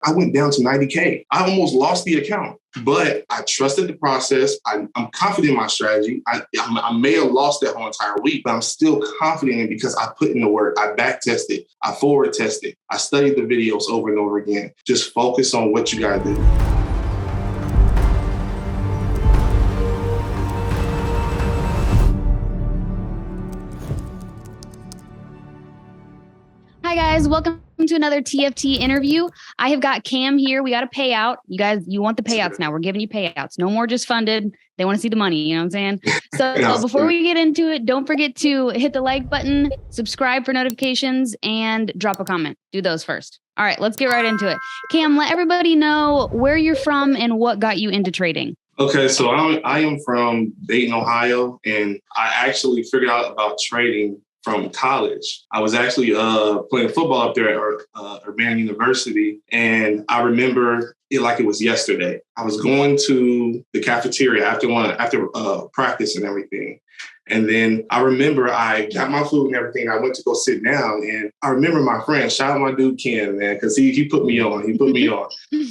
I went down to 90K. I almost lost the account, but I trusted the process. I'm confident in my strategy. I may have lost that whole entire week, but I'm still confident in it because I put in the work. I back tested. I forward tested. I studied the videos over and over again. Just focus on what you got to do. Hi guys, welcome to another TFT interview. I have got Cam here. We got a payout. You guys, you want the payouts now. We're giving you payouts. No more just funded. They want to see the money. You know what I'm saying? So before we get into it, don't forget to hit the like button, subscribe for notifications, and drop a comment. Do those first. All right, let's get right into it. Cam, let everybody know where you're from and what got you into trading. Okay, so I am from Dayton, Ohio, and I actually figured out about trading from college. I was actually playing football up there at Urbana University, and I remember it like it was yesterday. I was going to the cafeteria after practice and everything. And then I remember I got my food and everything. I went to go sit down, and I remember my friend, shout out my dude Ken, man, because he put me on. He put me on.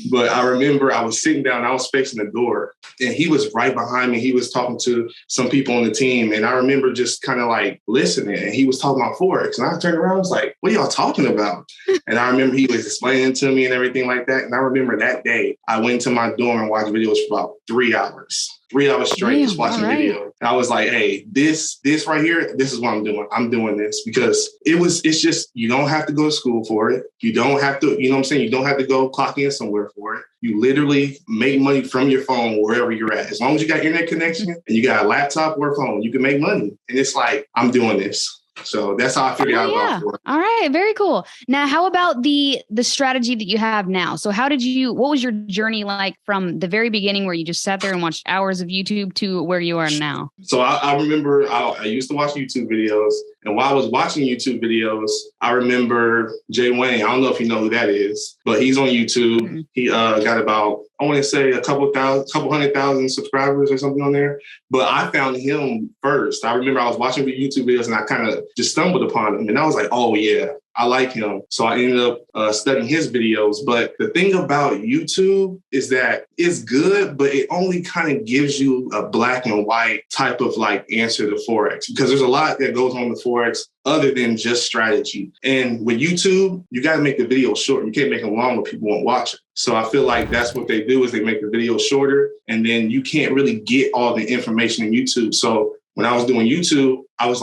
But I remember I was sitting down, I was facing the door, and he was right behind me. He was talking to some people on the team, and I remember just kind of like listening, and he was talking about Forex. And I turned around, I was like, what are y'all talking about? And I remember he was explaining to me and everything like that. And I remember that day, I went to my dorm and watched videos for about 3 hours. 3 hours straight, just watching video. And I was like, hey, this right here, this is what I'm doing. I'm doing this because it's just, you don't have to go to school for it. You don't have to, you know what I'm saying? You don't have to go clock in somewhere for it. You literally make money from your phone wherever you're at. As long as you got internet connection and you got a laptop or a phone, you can make money. And it's like, I'm doing this. So that's how I figured out about it. All right. Very cool. Now, how about the strategy that you have now? So what was your journey like from the very beginning where you just sat there and watched hours of YouTube to where you are now? So I remember I used to watch YouTube videos. And while I was watching YouTube videos, I remember Jay Wayne. I don't know if you know who that is, but he's on YouTube. Mm-hmm. He got about, I want to say a couple 100,000 subscribers or something on there. But I found him first. I remember I was watching the YouTube videos and I kind of just stumbled upon him. And I was like, oh yeah, I like him. So I ended up studying his videos. But the thing about YouTube is that it's good, but it only kind of gives you a black and white type of like answer to Forex, because there's a lot that goes on with Forex other than just strategy. And with YouTube, you got to make the video short. You can't make them long or people won't watch it. So I feel like that's what they do is they make the video shorter, and then you can't really get all the information in YouTube. So when I was doing YouTube, I was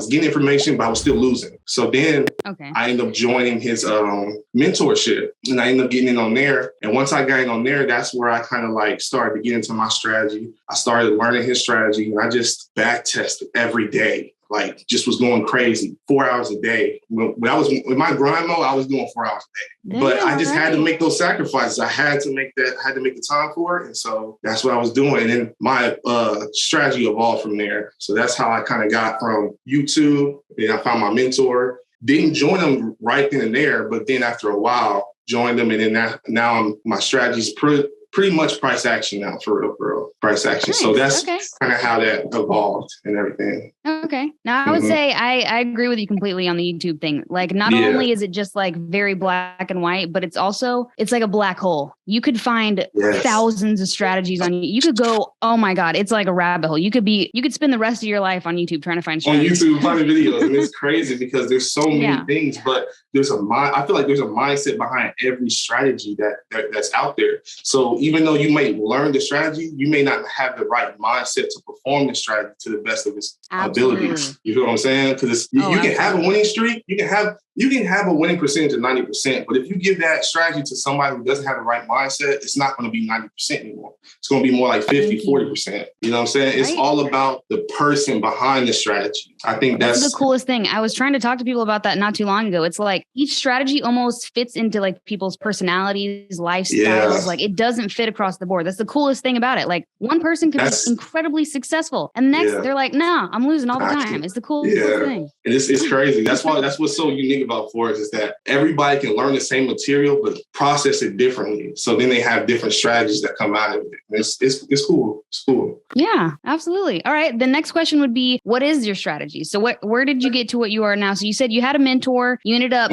getting information, but I was still losing. So then I ended up joining his mentorship, and I ended up getting in on there. And once I got in on there, that's where I kind of like started to get into my strategy. I started learning his strategy, and I just back tested every day. Like just was going crazy, 4 hours a day. When I was in my grind mode, I was doing 4 hours a day. But I just had to make those sacrifices. I had to make the time for it. And so that's what I was doing. And then my strategy evolved from there. So that's how I kind of got from YouTube. Then I found my mentor. Didn't join them right then and there, but then after a while, joined them. And then now my strategy's pretty much price action now, for real. Price action. Nice. So that's kind of how that evolved and everything. Okay. Now I would say I agree with you completely on the YouTube thing. Like not only is it just like very black and white, but it's like a black hole. You could find thousands of strategies on you. You could go, oh my God, it's like a rabbit hole. You could spend the rest of your life on YouTube trying to find strategies. On YouTube finding videos. And it's crazy because there's so many things, but I feel like there's a mindset behind every strategy that's out there. So even though you may learn the strategy, you may not have the right mindset to perform the strategy to the best of its abilities. You feel what I'm saying? Because you can have a winning streak. You can have a winning percentage of 90%, but if you give that strategy to somebody who doesn't have the right mindset, it's not going to be 90% anymore. It's going to be more like 50, 40%. You know what I'm saying? It's all about the person behind the strategy. I think that's the coolest thing. I was trying to talk to people about that not too long ago. It's like each strategy almost fits into like people's personalities, lifestyles. Yeah. Like it doesn't fit across the board. That's the coolest thing about it. Like one person could be incredibly successful and the next they're like, nah, I'm losing all the time. It's the coolest thing. And it's crazy. That's what's so unique neat about Forex is that everybody can learn the same material, but process it differently. So then they have different strategies that come out of it. It's cool. It's cool. Yeah, absolutely. All right. The next question would be, what is your strategy? So where did you get to what you are now? So you said you had a mentor, you ended up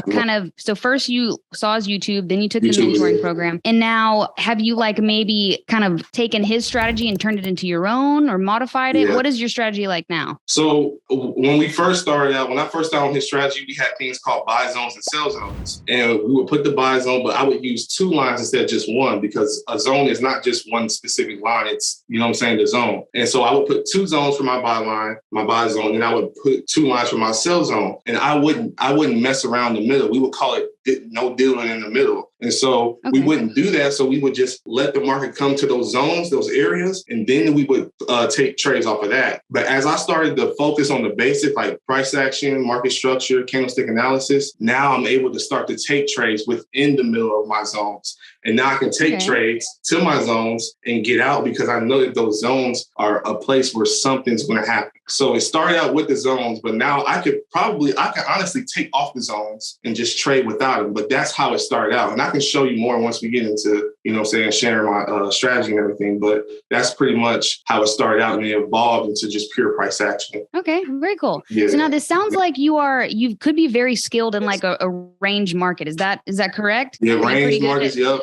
so first you saw his YouTube, then you took the mentoring program. And now have you like maybe kind of taken his strategy and turned it into your own or modified it? What is your strategy like now? So when I first started on his strategy, we had things called buy zones and sell zones. And we would put the buy zone, but I would use 2 lines instead of just one, because a zone is not just one specific line. It's, you know what I'm saying, the zone. And so I would put 2 zones for my buy line, my buy zone, and I would put 2 lines for my sell zone. And I wouldn't mess around the middle. We would call it no dealing in the middle. And so we wouldn't do that. So we would just let the market come to those zones, those areas, and then we would take trades off of that. But as I started to focus on the basic, like price action, market structure, candlestick analysis, now I'm able to start to take trades within the middle of my zones. And now I can take trades to my zones and get out, because I know that those zones are a place where something's going to happen. So it started out with the zones, but now I can honestly take off the zones and just trade without them. But that's how it started out. And I can show you more once we get into, you know, sharing my strategy and everything. But that's pretty much how it started out, and it evolved into just pure price action. Okay, very cool. Yeah. So now this sounds like you could be very skilled in like a range market. Is that correct? Yeah, range markets. Yep.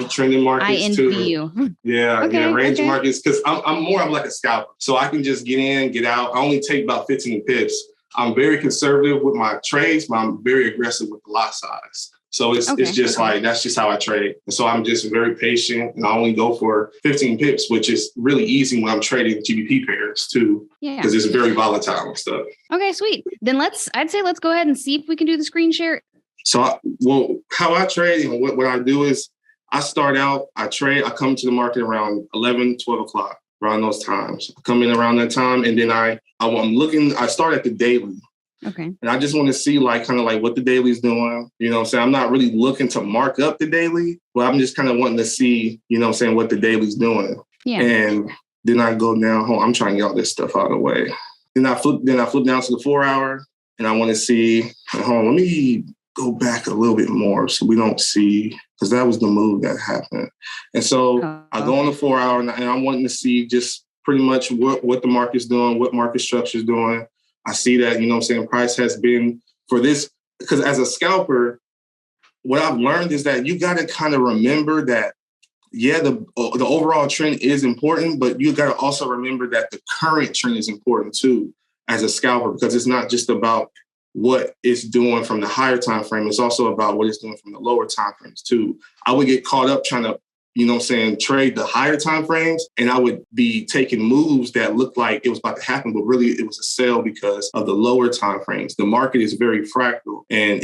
Trending markets. I envy you. Yeah, range markets, because I'm more of like a scalper. So I can just get in, get out. I only take about 15 pips. I'm very conservative with my trades, but I'm very aggressive with the lot size. So it's just like, that's just how I trade. And so I'm just very patient, and I only go for 15 pips, which is really easy when I'm trading GBP pairs too, because it's very volatile and stuff. Okay, sweet. Then I'd say let's go ahead and see if we can do the screen share. So how I trade and what I do is I start out, I trade, I come to the market around 11, 12 o'clock, around those times. I come in around that time, and then I start at the daily. Okay. And I just want to see kind of what the daily's doing. You know what I'm saying? I'm not really looking to mark up the daily, but I'm just kind of wanting to see, you know what I'm saying, what the daily's doing. Yeah. And then I go down home. I'm trying to get all this stuff out of the way. Then I flip down to the 4 hour, and I want to see, hold on, let me go back a little bit more so we don't see, because that was the move that happened. And so I go on the 4 hour, and I'm wanting to see just pretty much what the market's doing, what market structure is doing. I see that, you know what I'm saying, price has been for this, because as a scalper, what I've learned is that you got to kind of remember that, the overall trend is important, but you got to also remember that the current trend is important too as a scalper, because it's not just about what it's doing from the higher time frame. It's also about what it's doing from the lower time frames too. I would get caught up trying to, you know what I'm saying, trade the higher time frames, and I would be taking moves that looked like it was about to happen, but really it was a sell because of the lower time frames. The market is very fractal, and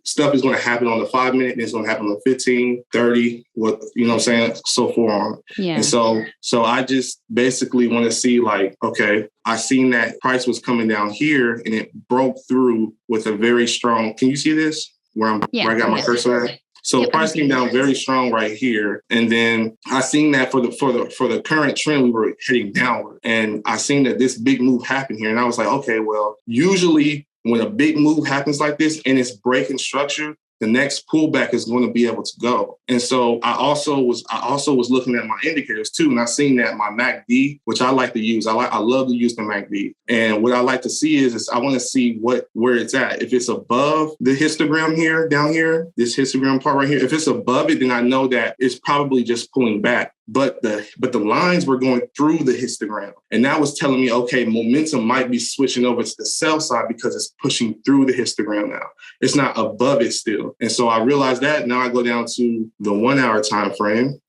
stuff is going to happen on the 5 minute, and it's going to happen on the 15, 30, you know what I'm saying, so forth. Yeah. And so I just basically want to see okay, I seen that price was coming down here, and it broke through with a very strong, can you see this? Where I got my cursor at? So price came down very strong right here. And then I seen that for the current trend, we were heading downward. And I seen that this big move happened here. And I was like, okay, well, usually when a big move happens like this and it's breaking structure, the next pullback is going to be able to go. And so I also was looking at my indicators too. And I seen that my MACD, which I like to use, I love to use the MACD. And what I like to see is I want to see where it's at. If it's above the histogram here, down here, this histogram part right here, if it's above it, then I know that it's probably just pulling back. But the lines were going through the histogram. And that was telling me, okay, momentum might be switching over to the sell side because it's pushing through the histogram now. It's not above it still. And so I realized that. Now I go down to the 1 hour time frame.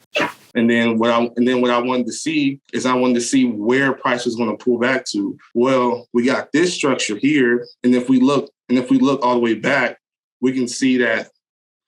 And then what I wanted to see is I wanted to see where price was going to pull back to. Well, we got this structure here. And if we look all the way back, we can see that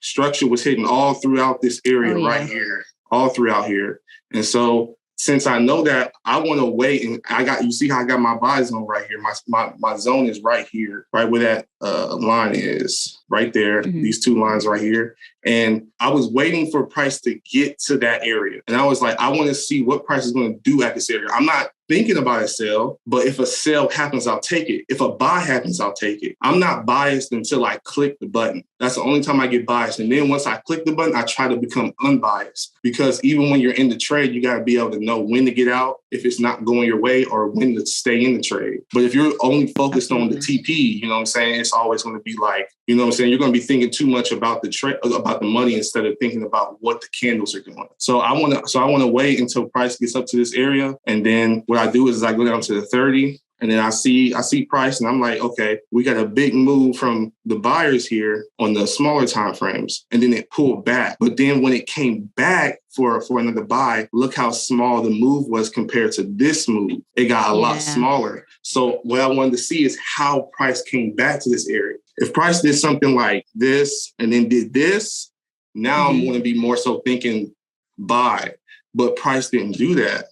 structure was hitting all throughout this area right here. All throughout here. And so since I know that, I want to wait, and you see how I got my buy zone right here. My zone is right here, right where that line is, right there, these 2 lines right here. And I was waiting for price to get to that area. And I was like, I want to see what price is going to do at this area. I'm not thinking about a sell, but if a sell happens, I'll take it. If a buy happens, I'll take it. I'm not biased until I click the button. That's the only time I get biased. And then once I click the button, I try to become unbiased, because even when you're in the trade, you got to be able to know when to get out if it's not going your way, or when to stay in the trade. But if you're only focused on the TP, you know what I'm saying, it's always going to be like, you know what I'm saying, you're going to be thinking too much about the money instead of thinking about what the candles are doing. So I want to wait until price gets up to this area, and then what I do is I go down to the 30. And then I see price, and I'm like, okay, we got a big move from the buyers here on the smaller time frames, and then it pulled back. But then when it came back for another buy, look how small the move was compared to this move. It got a lot smaller. So what I wanted to see is how price came back to this area. If price did something like this and then did this, now I'm going to be more so thinking buy. But price didn't do that.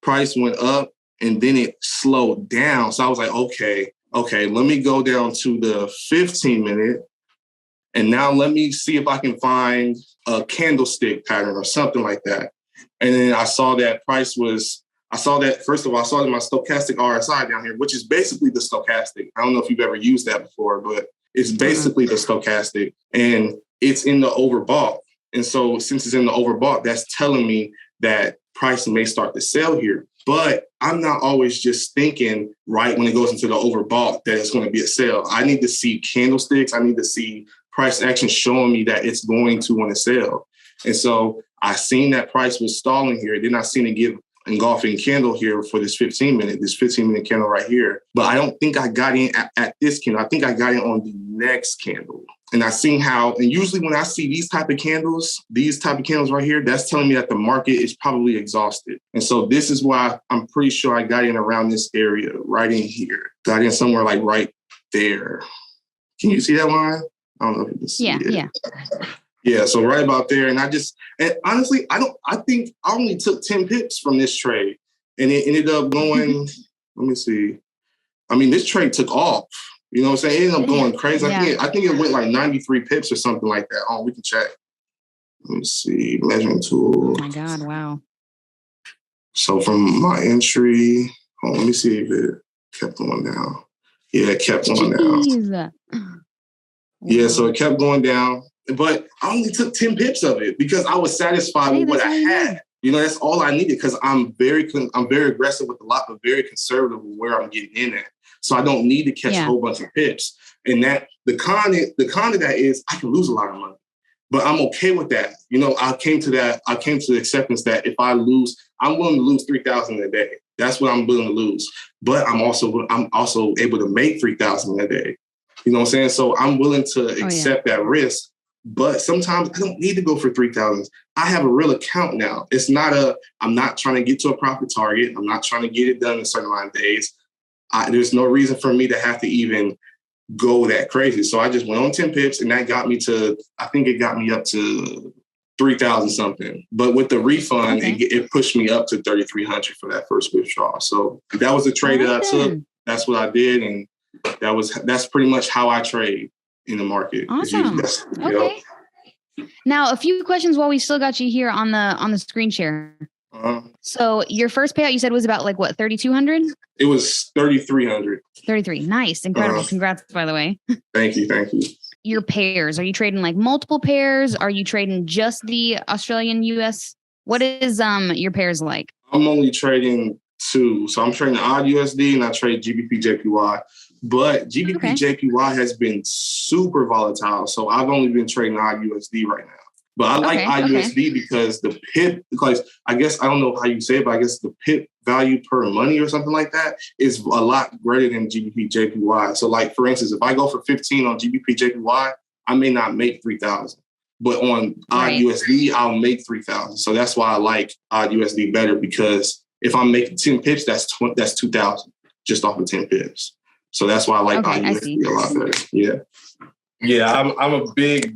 Price went up, and then it slowed down. So I was like, okay, let me go down to the 15 minute. And now let me see if I can find a candlestick pattern or something like that. And then I saw that first of all, I saw that my stochastic RSI down here, which is basically the stochastic. I don't know if you've ever used that before, but it's basically the stochastic, and it's in the overbought. And so since it's in the overbought, that's telling me that price may start to sell here. But I'm not always just thinking right when it goes into the overbought that it's going to be a sell. I need to see candlesticks. I need to see price action showing me that it's going to want to sell. And so I seen that price was stalling here. Then I seen it give engulfing candle here for this 15 minute candle right here. But I don't think I got in at this candle. I think I got in on the next candle. And I seen how, and usually when I see these type of candles right here, that's telling me that the market is probably exhausted. And so this is why I'm pretty sure I got in around this area, right in here. Got in somewhere like right there. Can you see that line? I don't know if you can see it. Yeah. Yeah, so right about there. And honestly, I think I only took 10 pips from this trade, and it ended up going, let me see. I mean, this trade took off. You know what I'm saying? It ended up going crazy. Yeah. I think it went like 93 pips or something like that. Oh, we can check. Let me see. Measuring tool. Oh my God, wow. So from my entry, let me see if it kept going down. Yeah, it kept going down. Yeah, so it kept going down. But I only took 10 pips of it because I was satisfied with what I had. You know, that's all I needed, because I'm very aggressive with a lot, but very conservative with where I'm getting in at. So I don't need to catch a whole bunch of pips. And that the con of that is I can lose a lot of money, but I'm okay with that. You know, I came to the acceptance that if I lose, I'm willing to lose $3,000 a day. That's what I'm willing to lose. But I'm also able to make $3,000 a day. You know what I'm saying? So I'm willing to accept that risk. But sometimes I don't need to go for 3,000. I have a real account now. It's not I'm not trying to get to a profit target. I'm not trying to get it done in a certain amount of days. There's no reason for me to have to even go that crazy. So I just went on 10 pips, and that got me to, I think it got me up to 3,000 something. But with the refund, it pushed me up to 3,300 for that first withdrawal. So that was the trade that I took. That's what I did. And that's pretty much how I trade in the market. Awesome. Okay. Now, a few questions while we still got you here on the screen share. So your first payout you said was about like what, 3,200? It was 3,300. 33. Nice. Incredible. Congrats, by the way. Thank you. Your pairs, are you trading like multiple pairs? Are you trading just the Australian US? What is your pairs like? I'm only trading two. So I'm trading odd USD and I trade GBP JPY. But GBP JPY has been super volatile. So I've only been trading odd USD right now. But I like IUSD because the pip, because I guess, I don't know how you say it, but I guess the pip value per money or something like that is a lot greater than GBP JPY. So like, for instance, if I go for 15 on GBP JPY, I may not make 3,000. But on odd USD, I'll make 3,000. So that's why I like odd USD better, because if I'm making 10 pips, that's 2,000 just off of 10 pips. So that's why I like odd USD a lot better. Yeah. Yeah, I'm a big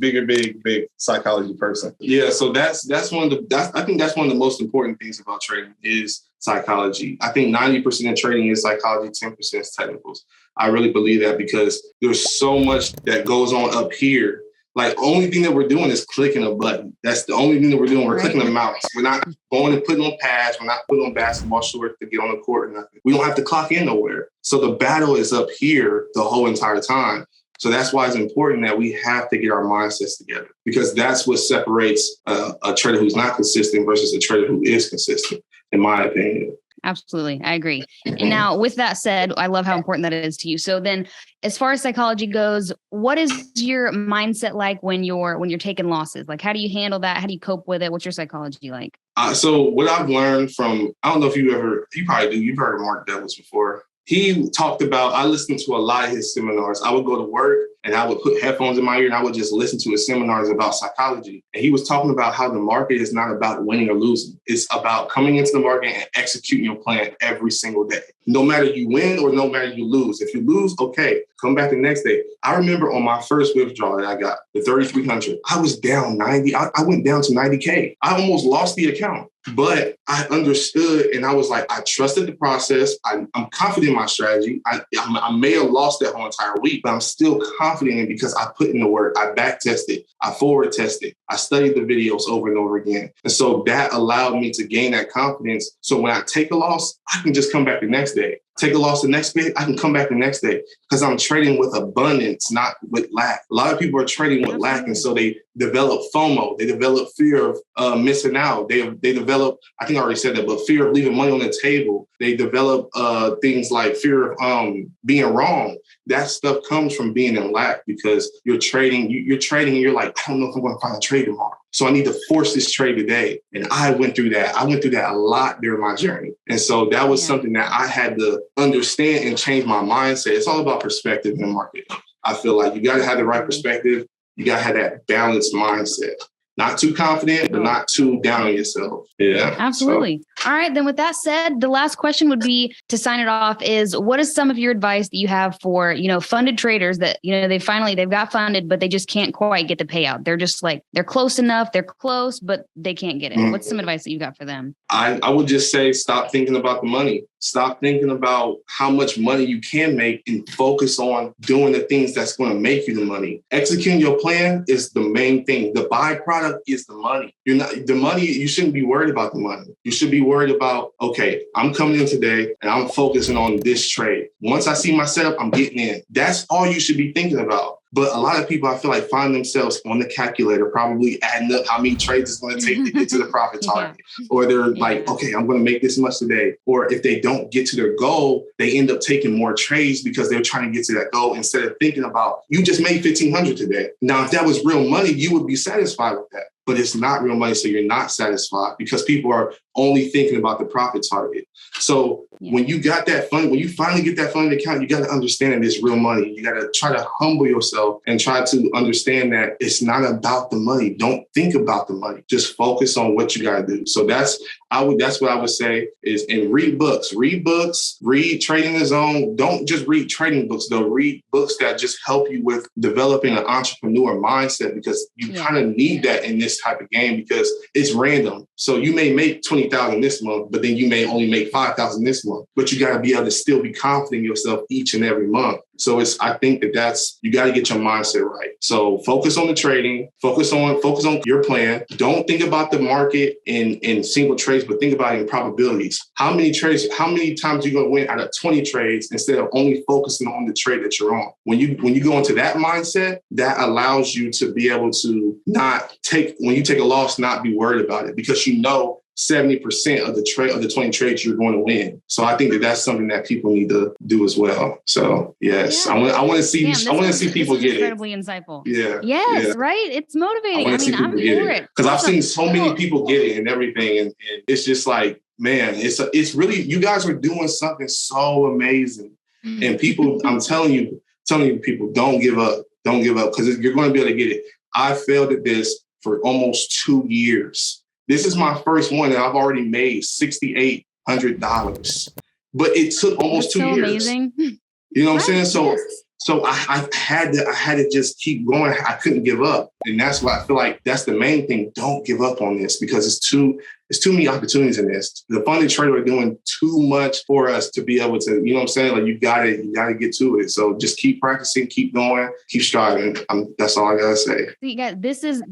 psychology person. Yeah, so that's one of the I think that's one of the most important things about trading is psychology. I think 90% of trading is psychology, 10% is technicals. I really believe that because there's so much that goes on up here. Like, only thing that we're doing is clicking a button. That's the only thing that we're doing. We're clicking a mouse. We're not going and putting on pads. We're not putting on basketball shorts to get on the court or nothing. We don't have to clock in nowhere. So the battle is up here the whole entire time. So that's why it's important that we have to get our mindsets together, because that's what separates a trader who's not consistent versus a trader who is consistent, in my opinion. Absolutely. I agree. And now with that said, I love how important that is to you. So then as far as psychology goes, what is your mindset like when you're taking losses? Like, how do you handle that? How do you cope with it? What's your psychology like? So what I've learned from, I don't know if you probably do, you've heard of Mark Douglas before. He talked about, I listened to a lot of his seminars. I would go to work and I would put headphones in my ear and I would just listen to his seminars about psychology. And he was talking about how the market is not about winning or losing. It's about coming into the market and executing your plan every single day. No matter you win or no matter you lose. If you lose, okay, come back the next day. I remember on my first withdrawal that I got, the 3,300, I was down 90. I went down to 90K. I almost lost the account. But I understood and I was like, I trusted the process. I'm confident in my strategy. I may have lost that whole entire week, but I'm still confident in it because I put in the work. I back tested. I forward tested. I studied the videos over and over again. And so that allowed me to gain that confidence. So when I take a loss, I can just come back the next day. Take a loss the next day, I can come back the next day because I'm trading with abundance, not with lack. A lot of people are trading with lack, and so they develop FOMO. They develop fear of missing out. They develop, I think I already said that, but fear of leaving money on the table. They develop things like fear of being wrong. That stuff comes from being in lack because you're trading. You're trading, and you're like, I don't know if I'm going to find a trade tomorrow. So I need to force this trade today. And I went through that. I went through that a lot during my journey. And so that was something that I had to understand and change my mindset. It's all about perspective in the market. I feel like you got to have the right perspective. You got to have that balanced mindset. Not too confident, but not too down on yourself. Yeah. Absolutely. So. All right. Then with that said, the last question would be to sign it off is what is some of your advice that you have for, funded traders that, they've got funded, but they just can't quite get the payout. They're just like, they're close enough. They're close, but they can't get it. Mm-hmm. What's some advice that you got for them? I would just say, stop thinking about the money. Stop thinking about how much money you can make and focus on doing the things that's going to make you the money. Executing your plan is the main thing. The byproduct is the money. You shouldn't be worried about the money. You should be worried about, okay, I'm coming in today and I'm focusing on this trade. Once I see my setup, I'm getting in. That's all you should be thinking about. But a lot of people, I feel like, find themselves on the calculator, probably adding up how many trades it's going to take to get to the profit target. Or they're like, okay, I'm going to make this much today. Or if they don't get to their goal, they end up taking more trades because they're trying to get to that goal instead of thinking about, you just made 1,500 today. Now, if that was real money, you would be satisfied with that. But it's not real money, so you're not satisfied because people are only thinking about the profit target. So when you got that fund, when you finally get that funded account, you got to understand that it's real money. You got to try to humble yourself and try to understand that it's not about the money. Don't think about the money. Just focus on what you got to do. So that's what I would say is, and read books, read Trading the Zone. Don't just read trading books though. Read books that just help you with developing an entrepreneur mindset because you kind of need that in this type of game because it's random. So you may make 20,000 this month, but then you may only make 5,000 this month, but you got to be able to still be confident in yourself each and every month. So I think that's, you got to get your mindset right. So focus on the trading, focus on your plan. Don't think about the market in single trades, but think about it in probabilities. How many times are you going to win out of 20 trades instead of only focusing on the trade that you're on? When you go into that mindset, that allows you to be able to when you take a loss, not be worried about it because 70% of the 20 trades you're going to win. So I think that's something that people need to do as well. So yes, I want to see people get it. Incredibly insightful. Yeah. Yes, right. It's motivating. I'm for it because I've seen so many people get it and everything, and it's just like, man, it's really, you guys are doing something so amazing, and people, I'm telling you, people, don't give up because you're going to be able to get it. I failed at this for almost 2 years. This is my first one and I've already made $6,800, but it took almost 2 years. Amazing. You know what I'm saying? So So I had to just keep going. I couldn't give up. And that's why I feel like that's the main thing. Don't give up on this, because it's too many opportunities in this. The funded trader are doing too much for us to be able to, you know what I'm saying? Like you gotta get to it. So just keep practicing, keep going, keep striving. That's all I gotta say. So you guys, this is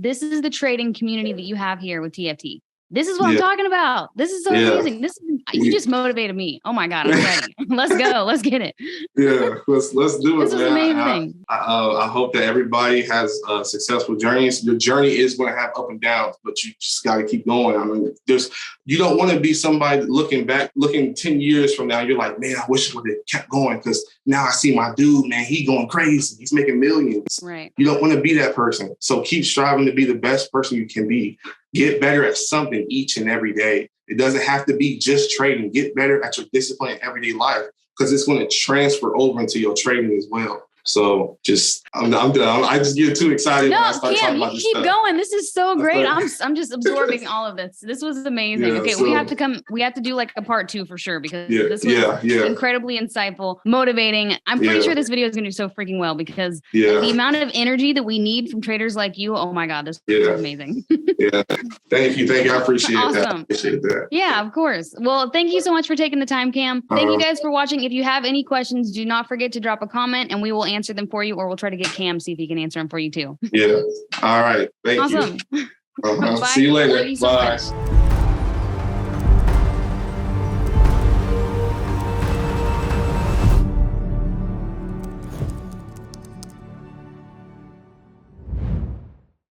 the trading community that you have here with TFT. This is what I'm talking about. This is so amazing. You just motivated me. Oh my God, I'm ready. Let's go. Let's get it. Yeah, let's do it. This is amazing. I hope that everybody has successful journeys. Your journey is going to have up and downs, but you just got to keep going. I mean, you don't want to be somebody looking 10 years from now. You're like, man, I wish I would have kept going, because now I see my dude, man, he going crazy. He's making millions. Right. You don't want to be that person. So keep striving to be the best person you can be. Get better at something each and every day. It doesn't have to be just trading. Get better at your discipline in everyday life, because it's going to transfer over into your trading as well. So I'm done. I just get too excited when I start talking about this stuff. Keep going. This is so great. I'm just absorbing all of this. This was amazing. Yeah, okay, we have to do like a part 2 for sure, because this was incredibly insightful, motivating. I'm pretty sure this video is going to do so freaking well, because the amount of energy that we need from traders like you, oh my God, this is amazing. Thank you. I appreciate that. Awesome. Yeah, of course. Well, thank you so much for taking the time, Cam. Thank you guys for watching. If you have any questions, do not forget to drop a comment and we will answer them for you, or we'll try to get Cam, see if he can answer them for you too. Yeah. All right. Thank you. Awesome. See you later. Thank you so much.